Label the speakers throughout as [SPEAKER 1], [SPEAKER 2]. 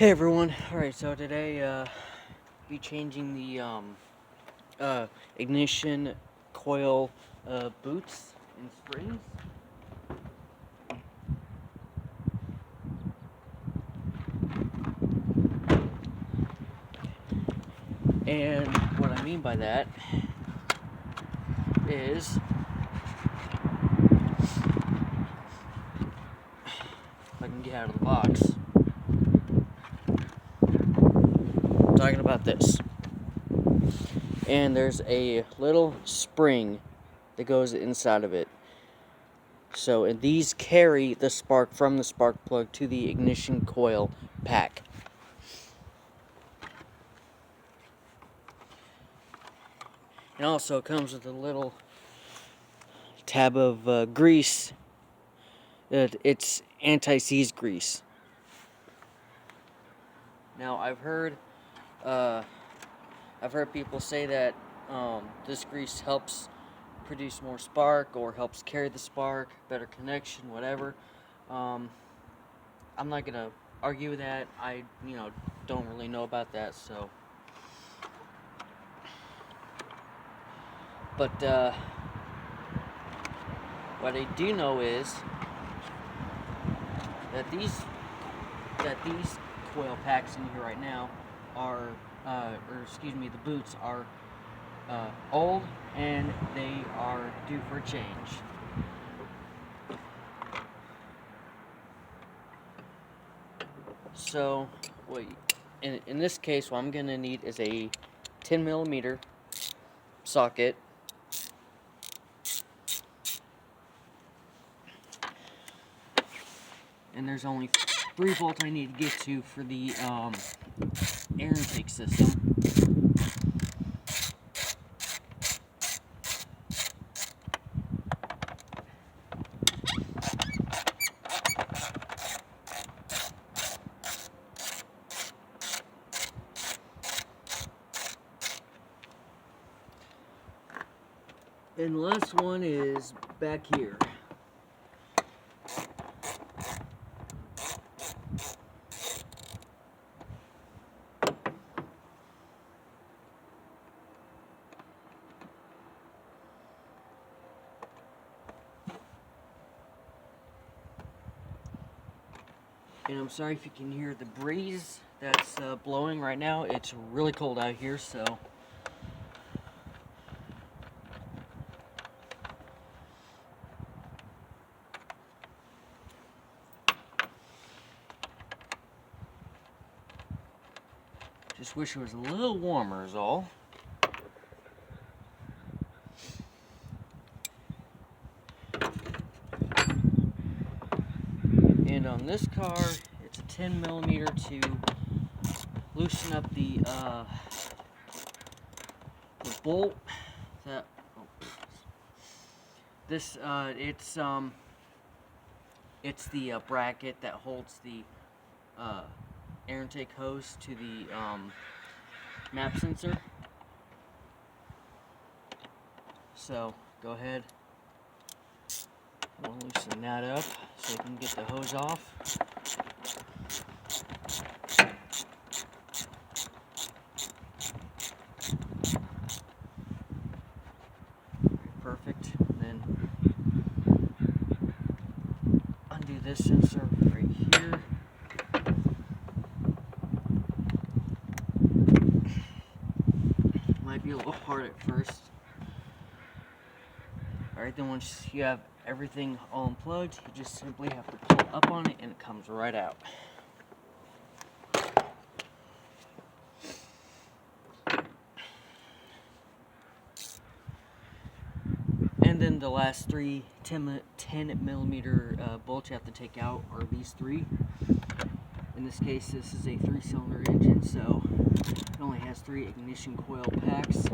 [SPEAKER 1] Hey everyone, alright, so today, be changing the, ignition coil, boots and springs. And what I mean by that is, if I can get out of the box, I'm talking about this. And there's a little spring that goes inside of it. So, and these carry the spark from the spark plug to the ignition coil pack. And also it comes with a little tab of grease. It's anti-seize grease. Now I've heard people say that this grease helps produce more spark or helps carry the spark, better connection, whatever. I'm not gonna argue with that. I don't really know about that, so. But what I do know is that these coil packs in here right now are, the boots are old and they are due for a change. So, in this case, what I'm gonna need is a 10mm socket. And there's only 3 volts I need to get to for the air intake system. And the last one is back here. And I'm sorry if you can hear the breeze that's blowing right now. It's really cold out here, so. Just wish it was a little warmer is all. And on this car, it's a 10mm to loosen up the bolt. It's the bracket that holds the air intake hose to the map sensor. So go ahead. We'll loosen that up so you can get the hose off. Perfect. Then undo this sensor right here. Might be a little hard at first. Alright, then once you have everything all unplugged, you just simply have to pull up on it and it comes right out. And then the last 3 10mm bolts you have to take out are these 3. In this case, this is a 3-cylinder engine, so it only has 3 ignition coil packs.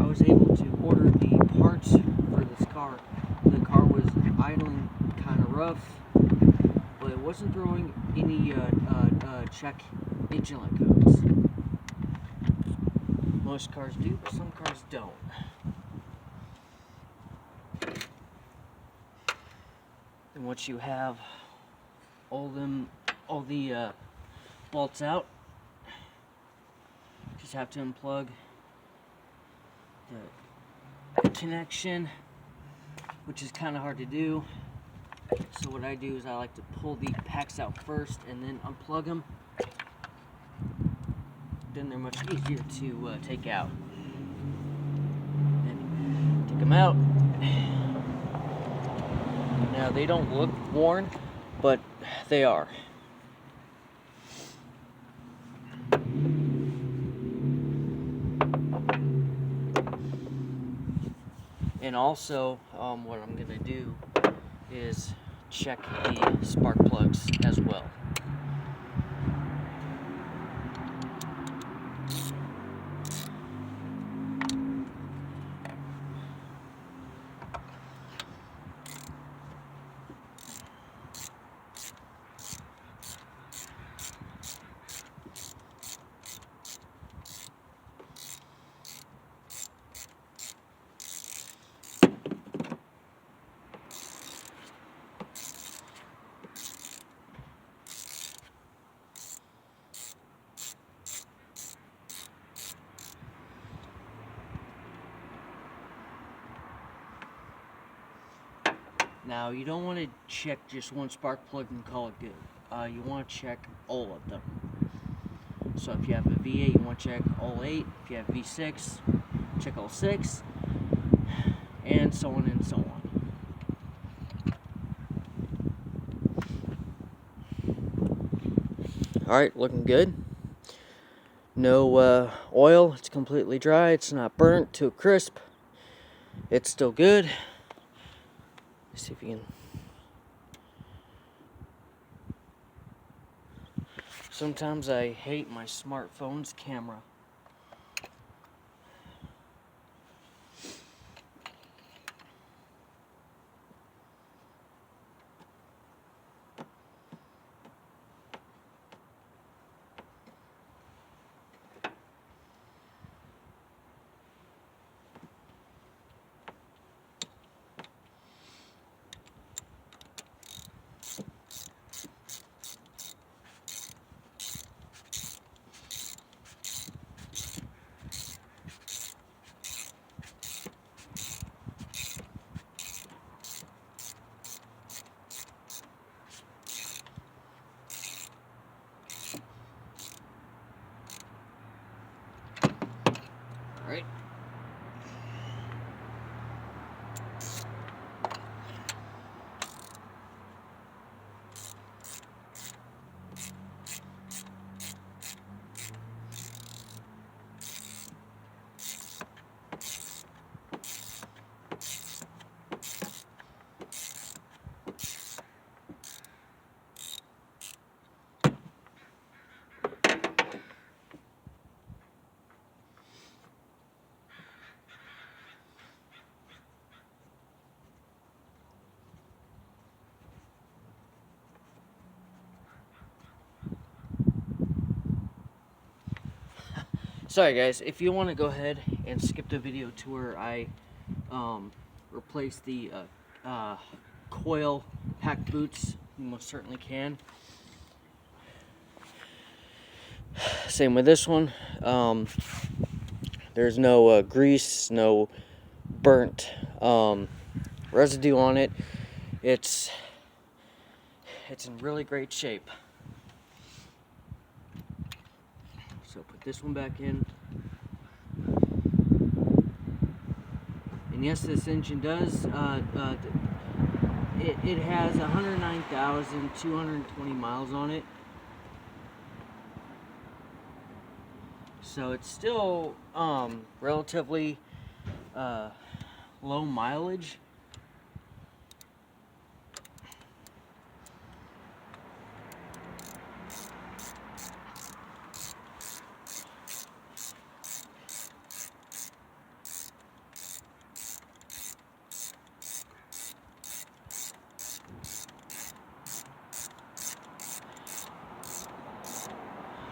[SPEAKER 1] was able to order the parts for this car. The car was idling kind of rough, but it wasn't throwing any check engine light codes. Most cars do, but some cars don't. And once you have all the bolts out, just have to unplug the connection, which is kind of hard to do. So what I do is I like to pull the packs out first and then unplug them. Then they're much easier to take out. And take them out. Now they don't look worn, but they are. And also, what I'm going to do is check the spark plugs as well. Now, you don't want to check just one spark plug and call it good. You want to check all of them. So if you have a V8, you want to check all 8. If you have V6, check all 6. And so on and so on. Alright, looking good. No oil, it's completely dry, it's not burnt to a crisp. It's still good. Let's see if you can. Sometimes I hate my smartphone's camera. Alright. Sorry guys, if you want to go ahead and skip the video to where I replace the coil pack boots, you most certainly can. Same with this one. There's no grease, no burnt residue on it. It's in really great shape. So put this one back in. And yes, this engine does, it has 109,220 miles on it. So it's still relatively low mileage.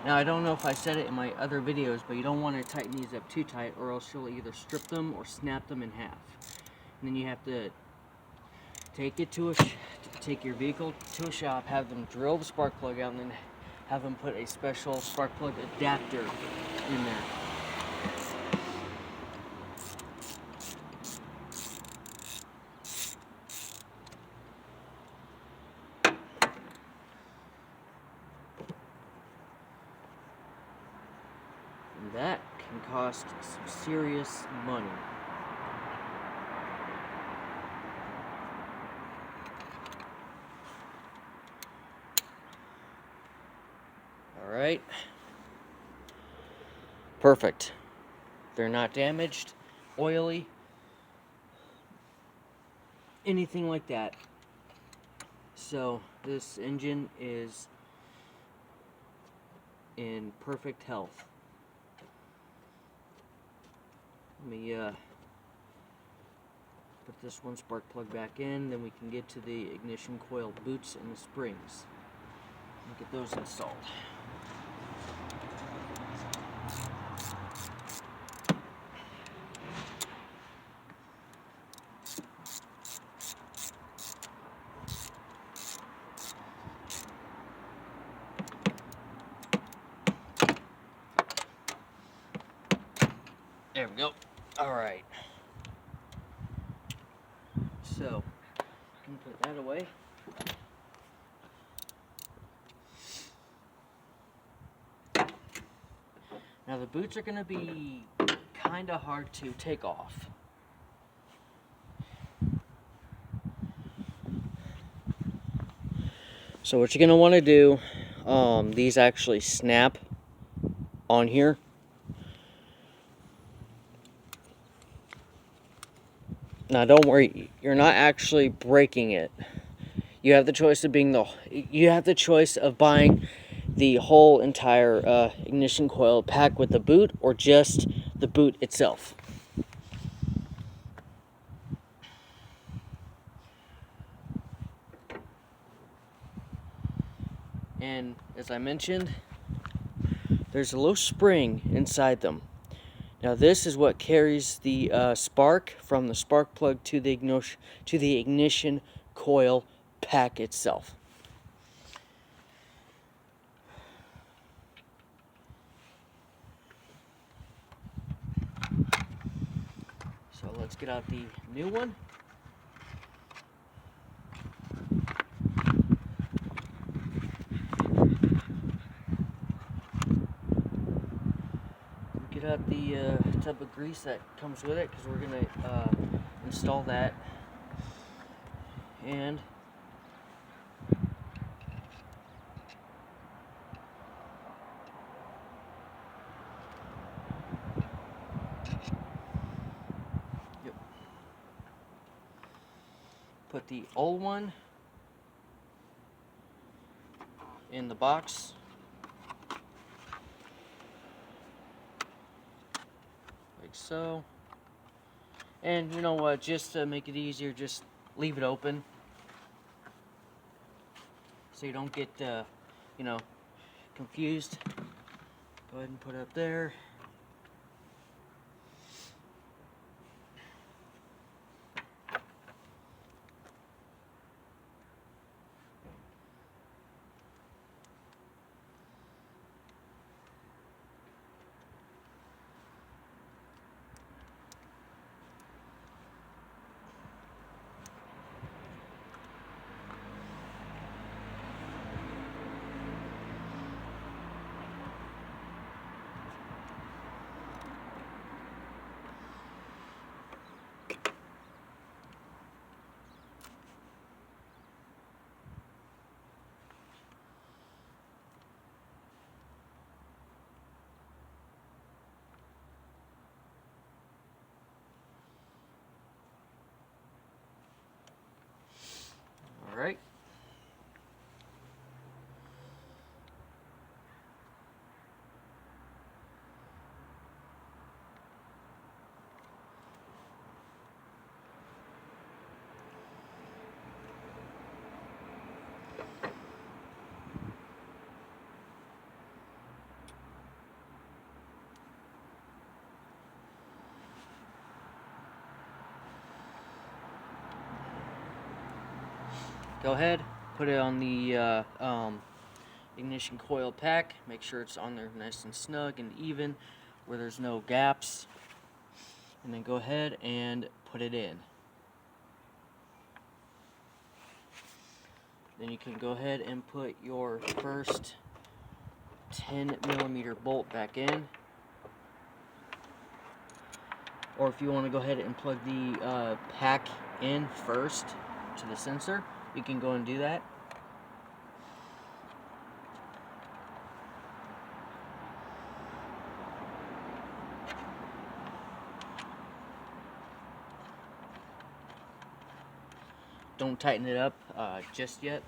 [SPEAKER 1] Now, I don't know if I said it in my other videos, but you don't want to tighten these up too tight, or else you'll either strip them or snap them in half. And then you have to take your vehicle to a shop, have them drill the spark plug out, and then have them put a special spark plug adapter in there. And that can cost some serious money. Alright. Perfect. They're not damaged, oily, anything like that. So this engine is in perfect health. Let me put this one spark plug back in, then we can get to the ignition coil boots and the springs and get those installed. There we go. Alright. So, I'm gonna put that away. Now the boots are gonna be kinda hard to take off. So what you're gonna wanna do, these actually snap on here. Now don't worry, you're not actually breaking it. You have the choice of buying the whole entire ignition coil pack with the boot, or just the boot itself. And as I mentioned, there's a little spring inside them. Now this is what carries the spark from the spark plug to the ignition coil pack itself. So let's get out the new one. Get out the tub of grease that comes with it, because we're going to install that. And yep. Put the old one in the box. Like so. And you know what, just to make it easier, just leave it open, so you don't get, confused. Go ahead and put it up there. go ahead, put it on the ignition coil pack. Make sure it's on there nice and snug and even, where there's no gaps. And then go ahead and put it in. Then you can go ahead and put your first 10mm bolt back in. Or if you want to go ahead and plug the pack in first to the sensor, you can go and do that. Don't tighten it up just yet.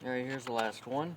[SPEAKER 1] Alright, here's the last one.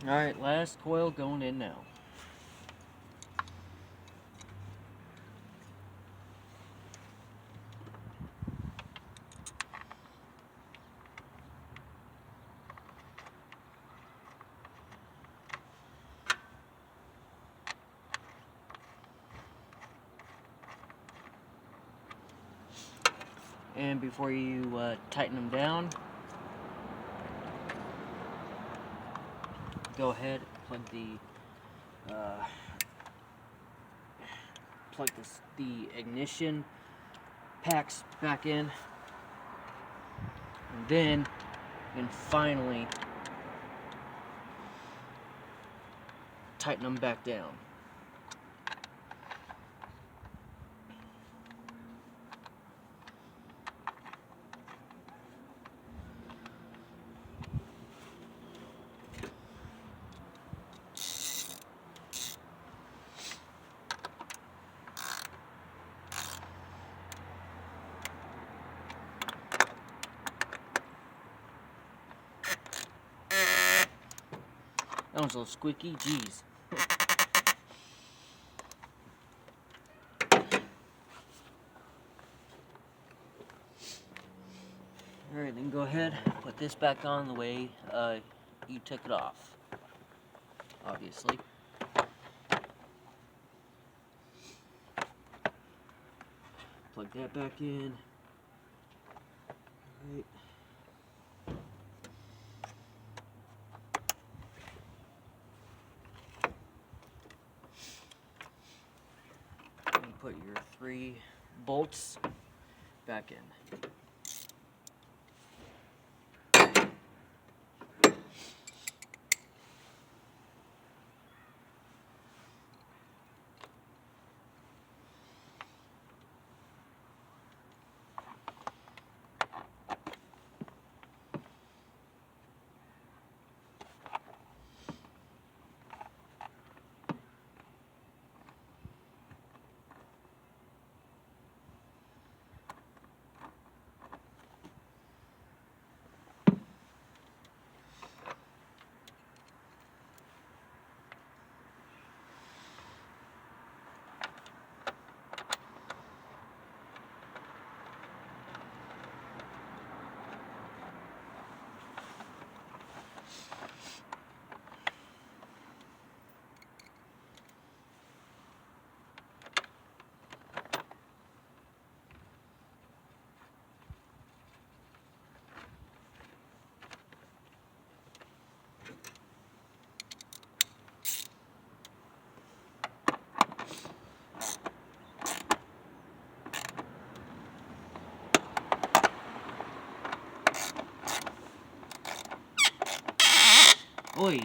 [SPEAKER 1] Alright, last coil going in now. And before you tighten them down, go ahead, plug the ignition packs back in, and then finally tighten them back down. That one's a little squeaky, jeez. Alright, then go ahead, put this back on the way you took it off, obviously. Plug that back in. Right. And put your 3 bolts back in. Oi.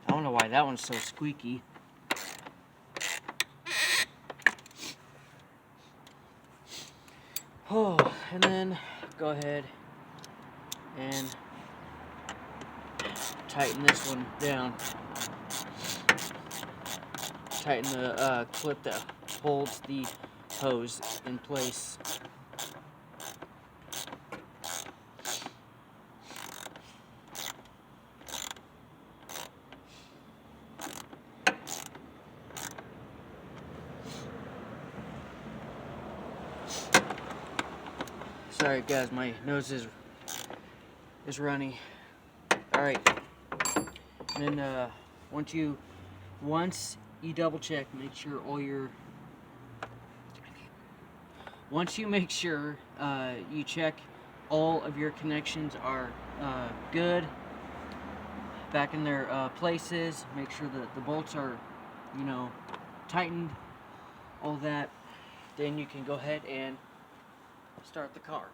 [SPEAKER 1] I don't know why that one's so squeaky. Oh, and then go ahead and tighten this one down. Tighten the clip that holds the hose in place. Sorry guys, my nose is runny. Alright. And then once you double check, make sure all your make sure you check all of your connections are good, back in their places, make sure that the bolts are, you know, tightened, all that, then you can go ahead and start the car.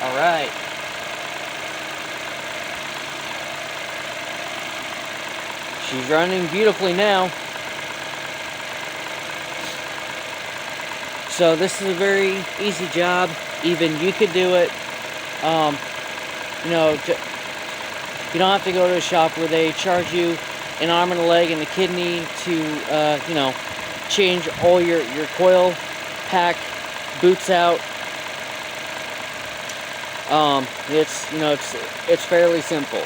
[SPEAKER 1] All right. She's running beautifully now. So this is a very easy job. Even you could do it. You know, you don't have to go to a shop where they charge you an arm and a leg and a kidney to, you know, change all your coil pack, boots out. It's, you know, it's fairly simple.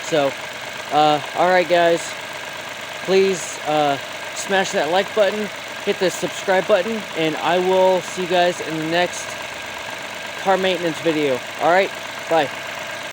[SPEAKER 1] So, alright guys, please, smash that like button, hit the subscribe button, and I will see you guys in the next car maintenance video. Alright, bye.